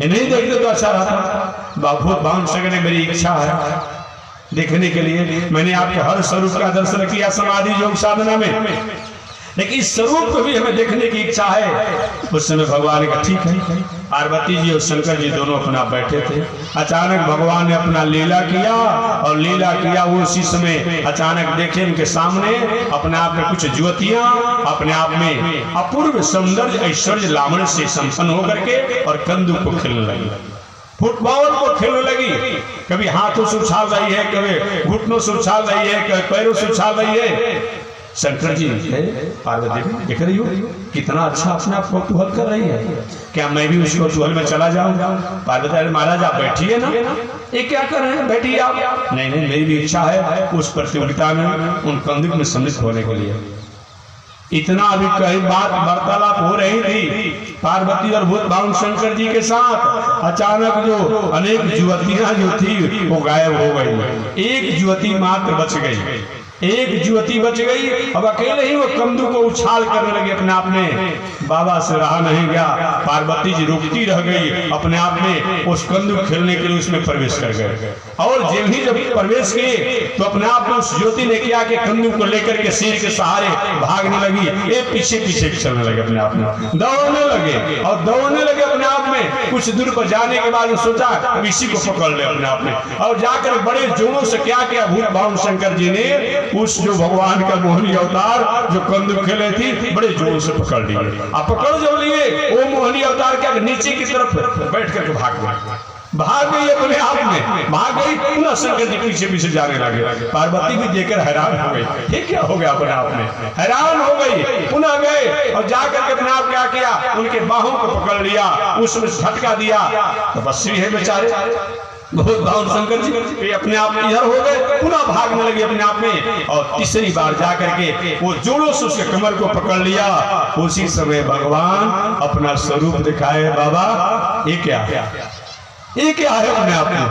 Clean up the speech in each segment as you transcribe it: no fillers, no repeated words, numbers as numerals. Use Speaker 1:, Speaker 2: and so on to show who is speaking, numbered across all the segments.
Speaker 1: नहीं देखते तो अच्छा रहता। बहुत बाउन सकने मेरी इच्छा है देखने के लिए। मैंने आपके हर स्वरूप का दर्शन किया समाधि योग साधना में, लेकिन इस स्वरूप को भी हमें देखने की इच्छा है। उस समय भगवान का ठीक है, पार्वती जी और शंकर जी दोनों अपना बैठे थे। अचानक भगवान ने अपना लीला किया, और लीला किया वो उसी समय अचानक देखे उनके सामने अपने आप में कुछ युवतियां अपने आप में अपूर्व सौंदर्य ऐश्वर्य लावण्य से संपन्न होकर के और कंदू को खेलने लगी, फुटबॉल को खेलने लगी। कभी हाथों से उछाल रही है, कभी घुटनों से उछाल रही है, कभी पैरों से उछाल रही है। शंकर जी पार्वती देख रही हो कितना अच्छा अपने आप कौतूहल कर रही है, क्या मैं भी उस कौतूहल में चला जाऊं? पार्वती अरे महाराज आप बैठिए ना, ये क्या कर रहे हैं, बैठिए आप। नहीं नहीं मेरी भी इच्छा है उस प्रतियोगिता में उन कंदुक में सम्मिलित होने के लिए। इतना अभी कई बात वार्तालाप हो रही थी पार्वती और भगवान शंकर जी के साथ। अचानक जो अनेक युवतियां जो थी वो गायब हो गई, एक युवती मात्र बच गई, एक युवती बच गई। अब अकेले ही वो कंदू को उछाल करने लगी अपने आप में। बाबा से रहा नहीं गया, पार्वती जी रुकती रह गई अपने आप में, उस कंदू खेलने के लिए उसमें प्रवेश कर गए। और जब प्रवेश किए तो अपने आप में उस ज्योति ने किया कि कंदू को लेकर के सिर के सहारे भागने लगी, ये पीछे पीछे चलने लगे अपने आप में, दौड़ने लगे और दौड़ने लगे अपने आप में। कुछ दूर पर जाने के बाद सोचा अब इसी को पकड़ ले अपने आप में, और जाकर बड़े जोरों से क्या किया भगवान शंकर जी ने उस जो भगवान का मोहिनी अवतार जो कंदू खेले थी बड़े जोर से पकड़ लिए। अब पकड़ जब लिए वो मोहिनी अवतार क्या नीचे की तरफ बैठ करके भाग गई अपने आप में, भाग गई। पुनः शंकर जी पीछे पीछे जाने लगे। पार्वती भी देखकर हैरान हो गई, ये क्या हो गया, अपने आप में हैरान हो गई। पुनः गए और जाकर के अपने आप क्या किया, उनके बाहों को पकड़ लिया, उसमें झटका दिया। तपस्वी है बेचारे बहुत भाव शंकर जी अपने आप इधर हो गए, पुनः भागने लगे अपने आप में। और तीसरी बार जाकर के वो जोरों से उसके कमर को पकड़ लिया। उसी समय भगवान अपना स्वरूप दिखाए। बाबा ये क्या है अपने आप में?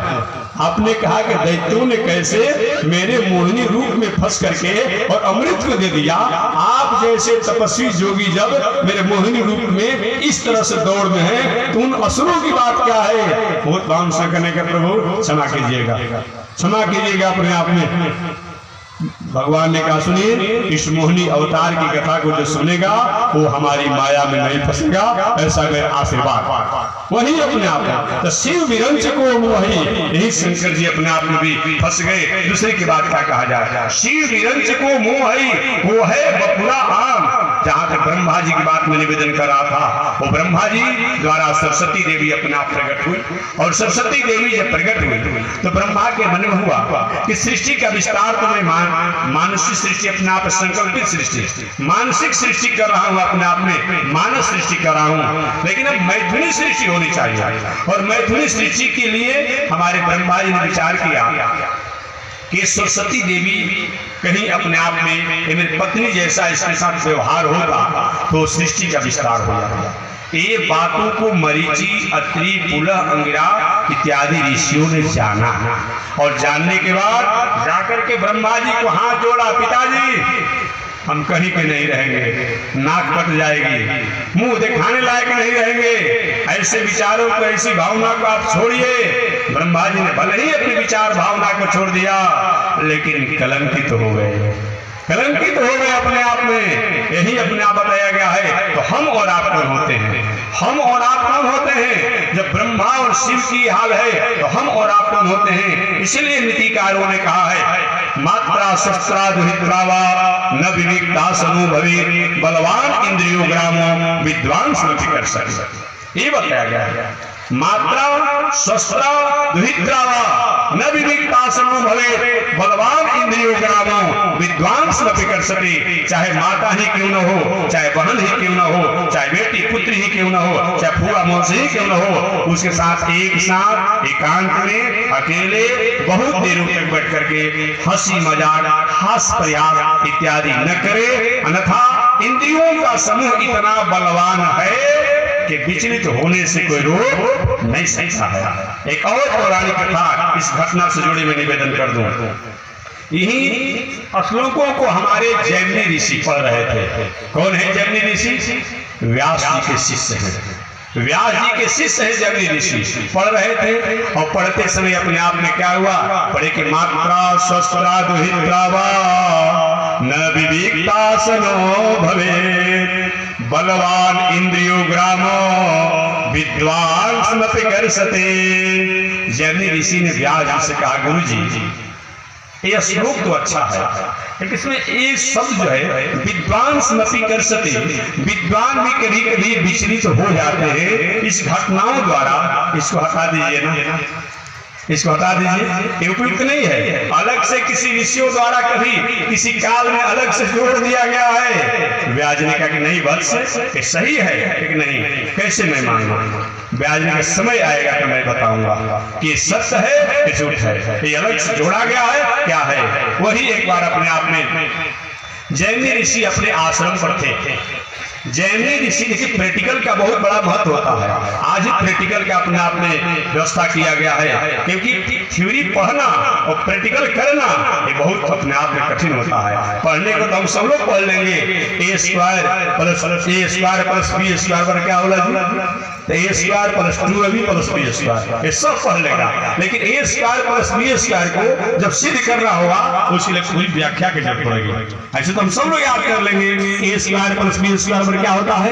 Speaker 1: आपने कहा कि दैत्यों ने कैसे मेरे मोहिनी रूप में फंस करके और अमृत को दे दिया, आप जैसे तपस्वी जोगी जब मेरे मोहिनी रूप में इस तरह से दौड़ में हैं तो उन असुरों की बात क्या है? बहुत बाउंस करने का प्रभु क्षमा कीजिएगा, क्षमा कीजिएगा अपने आप में। भगवान ने कहा सुनिए, इस मोहिनी अवतार की कथा को जो सुनेगा वो हमारी माया में नहीं फंसेगा, ऐसा मेरा आशीर्वाद। वही अपने आप में तो शिव विरंच को मोही, यही शंकर जी अपने आप में भी फंस गए। दूसरे की बात क्या कहा जाए, शिव विरंच को मोही वो है बपुरा आम। जहां तक ब्रह्मा जी की बात में निवेदन कर रहा था, वो ब्रह्मा जी द्वारा सरस्वती देवी अपने आप प्रकट हुई, और सरस्वती देवी जब प्रकट हुई तो ब्रह्मा के मन में हुआ कि सृष्टि का विस्तार तो मैं मानसिक सृष्टि अपने आप संकल्पित सृष्टि मानसिक सृष्टि कर रहा हूं, अपने आप में मानस सृष्टि कर रहा हूं, लेकिन अब मैथुनी सृष्टि होनी चाहिए। और मैथुनी सृष्टि के लिए हमारे ब्रह्मा जी ने विचार किया कि सरस्वती देवी कहीं अपने आप में मेरी पत्नी जैसा इसके साथ व्यवहार होगा तो सृष्टि का विस्तार हो जाएगा। ये बातों को मरीचि, अत्रि, पुलह, अंगिरा इत्यादि ऋषियों ने जाना, और जानने के बाद जाकर के ब्रह्मा जी को हाथ जोड़ा, पिताजी हम कहीं पे नहीं रहेंगे, नाक कट जाएगी, मुंह दिखाने लायक नहीं रहेंगे, ऐसे विचारों को, ऐसी भावना को आप छोड़िए। ब्रह्मा जी ने भले ही अपनी विचार भावना को छोड़ दिया, लेकिन कलंकित हो गए, कलंकित हो गए अपने आप में। यही अपने आप बताया गया है। तो हम और आप कौन होते हैं? हम और आप कौन होते हैं? जब ब्रह्मा और शिव की हाल है तो हम और आप कौन होते हैं? इसलिए नीतिकारों ने कहा है मात्रा शस्त्रा दुहित्रावा न विविक्ता समूह भवे बलवान इंद्रियो ग्रामो विद्वान स्मृति कर सके। ये बताया गया है मात्रा शस्त्रा दुहित्रावा न विविक्ता समूह भवे बलवान इंद्रियो ग्रामो विद्वान स्मृति कर सके। चाहे माता ही क्यों न हो, चाहे बहन ही क्यों न हो, चाहे बेटी पुत्र ही क्यों न हो, चाहे फूआ मौसी ही क्यों न हो, उसके साथ एक साथ एकांत में अकेले बहुत देर तक बैठ करके हंसी मजाक, हास्य प्रयास इत्यादि न करे, अन्यथा इंद्रियों का समूह इतना बलवान है कि विचलित होने से कोई रोक नहीं सकता है। एक और पौराणिक कथा इस घटना से जुड़ी मैं निवेदन कर दूं। यही श्लोकों को हमारे जैमिनी ऋषि पढ़ रहे थे। कौन है जैमिनी ऋषि? व्यास जी के शिष्य हैं। व्यास जी के शिष्य है जमनी ऋषि, पढ़ रहे थे और पढ़ते समय अपने आप में क्या हुआ, पढ़े कि मात्रा शस्त्रा दुहित्रावा न विवेकता सनो भवे बलवान इंद्रियो ग्रामो विद्वान स्मृति कर सते। जमनी ऋषि ने व्यास जी से कहा, गुरु जी यह श्लोक तो अच्छा है, लेकिन इसमें एक शब्द जो है विद्वान स्मृति कर सके, विद्वान भी कभी कभी विचलित हो जाते हैं इस घटनाओं द्वारा, इसको हटा दीजिए ना, इसको हटा दीजिए, ये उपयुक्त नहीं है। अलग से किसी ऋषियों द्वारा कभी किसी काल में अलग से जोड़ दिया गया है। व्यास ने कहा कि नहीं वत्स ये सही है, लेकिन नहीं कैसे मैं मानूं, व्यास जी का समय आएगा तो मैं बताऊंगा कि सत्य है कि झूठ है, ये अलग से जोड़ा गया है क्या है। वही एक बार अपने आप में जैमिनी ऋषि अपने आश्रम पर थे। जैमिनी ऋषि देखिए प्रैक्टिकल का बहुत बड़ा महत्व होता है। आज ही प्रैक्टिकल का अपने आप में व्यवस्था किया गया है, क्योंकि थ्योरी पढ़ना और प्रैक्टिकल करना ये बहुत अपने आप में कठिन होता है। पढ़ने को तो हम सब लोग पढ़ लेंगे, A square plus B square पर क्या होला जी, तो A square plus 2ab plus B square ये सब पढ़ लेगा, लेकिन A square plus B square को जब सिद्ध करना होगा उसके लिए पूरी व्याख्या की जरूरत पड़ेगी। ऐसे तो हम सब लोग याद कर लेंगे, A square plus B square पर क्या होता है,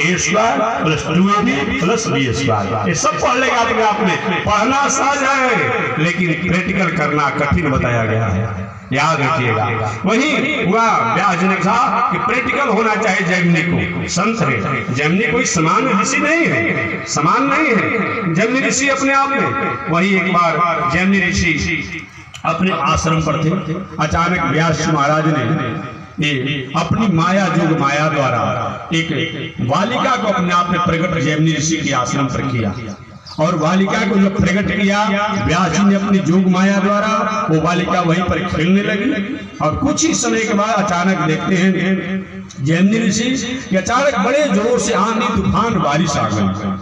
Speaker 1: A square plus 2ab plus B square, ये सब पढ़ लेगा अपने आप में। पढ़ना सहज है, लेकिन प्रैक्टिकल करना कठिन बताया गया है, याद रखिएगा। वही हुआ व्यास जी ने कहा कि प्रैक्टिकल होना चाहिए। जैमिनी को संत है, जैमिनी कोई समान ऋषि नहीं है, समान नहीं है जैमिनी ऋषि अपने आप में। वही एक बार जैमिनी ऋषि अपने आश्रम पर थे, अचानक व्यास जी महाराज ने ये अपनी माया जोग माया द्वारा एक बालिका को अपने आप में प्रकट जैमिनी ऋषि के आश्रम पर किया, और बालिका को जब प्रकट किया व्यास जी ने अपनी जोग माया द्वारा, वो बालिका वहीं पर खेलने लगी। और कुछ ही समय के बाद अचानक देखते हैं जैमिनी ऋषि कि अचानक बड़े जोर से आंधी तूफान बारिश आ गई।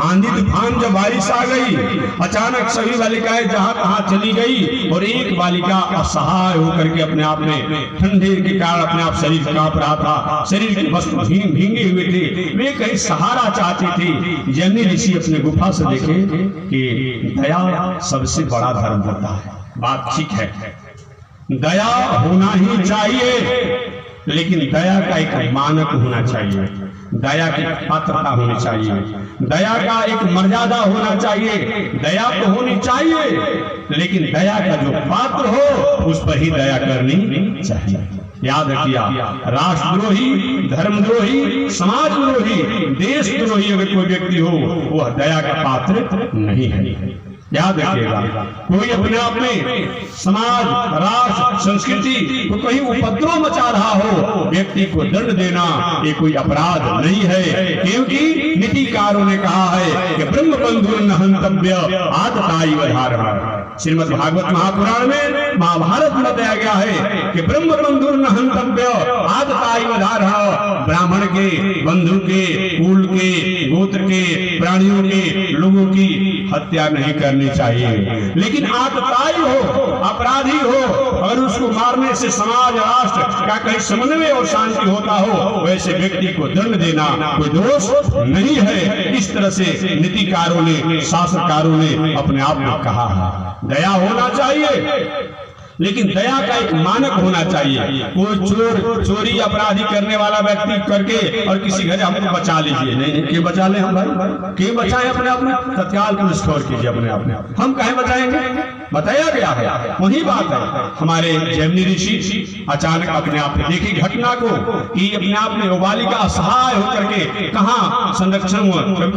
Speaker 1: आंधी तूफान जब बारिश आ गई, अचानक सभी बालिकाएं जहां तहां चली गई, और एक बालिका असहाय होकर के अपने आप में ठंडे के कारण अपने आप शरीर कांप रहा था, शरीर के वस्त्र भींगे हुए थे, वे कहीं सहारा चाहती थी। जैमिनी ऋषि अपने गुफा से देखे कि दया सबसे बड़ा धर्म होता है। बात ठीक है, दया होना ही चाहिए, लेकिन दया का एक मानक होना चाहिए, दया की पात्रता होनी चाहिए, दया का एक मर्यादा होना चाहिए। दया तो होनी चाहिए, लेकिन दया का जो पात्र हो उस पर ही दया करनी चाहिए। याद रखिए, राष्ट्रद्रोही, धर्मद्रोही, समाजद्रोही, देशद्रोही अगर कोई व्यक्ति हो वह दया का पात्र नहीं है। याद रखिएगा, कोई अपने आप में समाज, राष्ट्र, संस्कृति को कहीं उपद्रव मचा रहा हो, व्यक्ति को दंड देना ये कोई अपराध नहीं है, क्योंकि नीतिकारों ने कहा है कि ब्रह्म बंधु न हंतव्य आतताई वधारः। श्रीमद् भागवत महापुराण में, महाभारत में बताया गया है कि ब्रह्म बंधु न हंतव्य आतताई वधारः। ब्राह्मण के, बंधु के, कुल के, गोत्र के, प्राणियों के, लोगों की हत्या नहीं करनी चाहिए, लेकिन आतताई हो, अपराधी हो, अगर उसको मारने से समाज, राष्ट्र का कहीं समन्वय और शांति होता हो, वैसे व्यक्ति को दंड देना कोई दोष नहीं है। इस तरह से नीतिकारों ने, शास्त्रकारों ने अपने आप में कहा है। दया होना चाहिए, लेकिन दया का एक मानक होना चाहिए। कोई चोर, चोरी, अपराधी करने वाला व्यक्ति करके और किसी घर हमको बचा लीजिए, नहीं के बचा ले हम भाई, के बचाएं अपने आप में, तत्काल पुलिस खबर कीजिए अपने आप में, हम कहे बचाएंगे, बताया गया है। वही बात है, हमारे जैमिनी ऋषि अचानक अपने आप में देखी घटना को कि अपने आप में बालिका असहाय होकर के कहाँ संरक्षण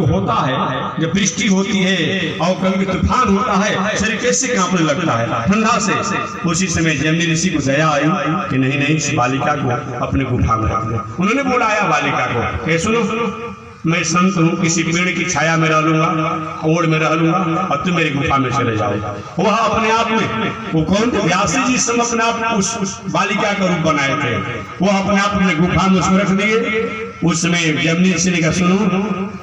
Speaker 1: होता है, जब वृष्टि होती है और कभी तूफान होता है, शरीर कैसे कांपने लगता है ठंडा से। उसी समय जैमिनी ऋषि को दया आई कि नहीं नहीं, इस बालिका को अपने गुफा में रख दो। उन्होंने बुलाया बालिका को कि सुनो, मैं संत हूँ, किसी पेड़ की छाया में रह लूंगा, ओढ़ में रह लूंगा, और तुम मेरी गुफा में चले जाओ। वह अपने आप में, वो कौन थे, व्यास जी सब अपने आप उस बालिका का रूप बनाए थे, वो अपने आप में गुफा में उसको रख दिए। उस समय जैमिनी ऋषि ने कहा सुनो,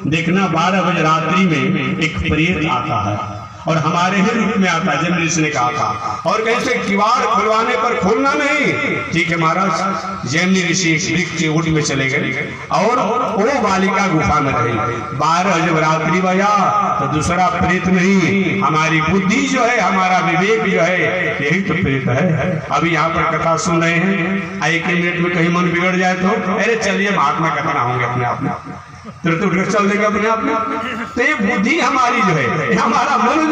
Speaker 1: देखना 12 बजे रात्रि में एक प्रेत आता है और हमारे ही रूप में आता है, जैन ऋषि ने कहा था। और कैसे किवाड़ खुलवाने पर खोलना नहीं। ठीक है महाराज, जैन ऋषि एक वृक्ष की ऊँट में चले गए और वो बालिका गुफा में रही। 12 जब रात्रि बजा तो दूसरा प्रेत नहीं, हमारी बुद्धि जो है, हमारा विवेक जो है, यही तो प्रेत है। अभी यहाँ पर कथा सुन रहे हैं, 1 मिनट में कहीं मन बिगड़ जाए तो अरे चलिए महात्मा कथा होंगे अपने आप में, तुरंत उठकर चल देगा अपने आप में। तो ये बुद्धि हमारी जो है, हमारा मन